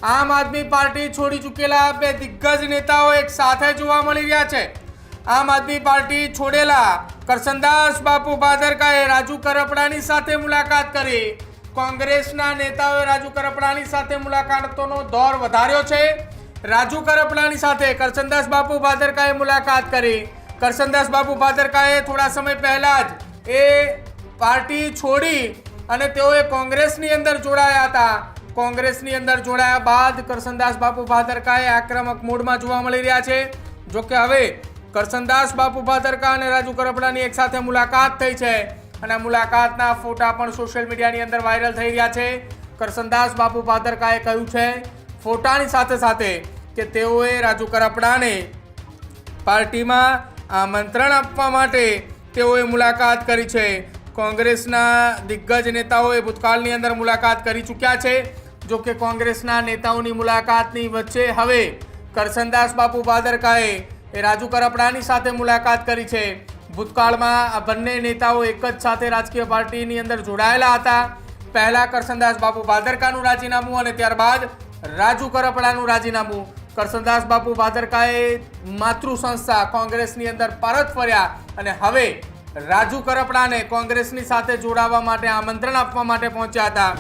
આમ આદમી પાર્ટી છોડી ચૂકેલા બે દિગ્ગજ નેતાઓ એક સાથે જોવા મળી રહ્યા છે। આમ આદમી પાર્ટી છોડેલા કરસનદાસ બાપુ ભાદરકાએ રાજુ કરપડાની સાથે મુલાકાત કરી। કોંગ્રેસના નેતાઓએ રાજુ કરપડાની સાથે મુલાકાતોનો દોર વધાર્યો છે। રાજુ કરપડાની સાથે કરસનદાસ બાપુ ભાદરકાએ મુલાકાત કરી। કરસનદાસ બાપુ ભાદરકાએ થોડા સમય પહેલા જ એ પાર્ટી છોડી અને તેઓએ કોંગ્રેસની અંદર જોડાયા હતા। કોંગ્રેસની અંદર જોડાયા બાદ કરસનદાસ બાપુ ભાદરકાએ આક્રમક મૂડમાં જોવા મળી રહ્યા છે। જો કે હવે કરસનદાસ બાપુ ભાદરકા અને રાજુ કરપડાની એક સાથે મુલાકાત થઈ છે અને મુલાકાતના ફોટા પણ સોશિયલ મીડિયાની અંદર વાયરલ થઈ રહ્યા છે। કરસનદાસ બાપુ ભાદરકાએ કહ્યું છે ફોટાની સાથે સાથે કે તેઓએ રાજુ કરપડાને પાર્ટીમાં આમંત્રણ આપવા માટે તેઓએ મુલાકાત કરી છે। કોંગ્રેસના દિગ્ગજ નેતાઓએ ભૂતકાળની અંદર મુલાકાત કરી ચૂક્યા છે। જો કે કોંગ્રેસના નેતાઓની મુલાકાતની વચ્ચે હવે કરસનદાસ બાપુ ભાદરકાએ રાજુ કરપડાની સાથે મુલાકાત કરી છે। ભૂતકાળમાં આ બંને નેતાઓ એક જ સાથે રાજકીય પાર્ટીની અંદર જોડાયેલા હતા। પહેલા કરસનદાસ બાપુ ભાદરકાનું રાજીનામું અને ત્યારબાદ રાજુ કરપડાનું રાજીનામું। કરસનદાસ બાપુ ભાદરકાએ માતૃ સંસ્થા કોંગ્રેસની અંદર પરત ફર્યા અને હવે રાજુ કરપડાને કોંગ્રેસની સાથે જોડાવા માટે આમંત્રણ આપવા માટે પહોંચ્યા હતા।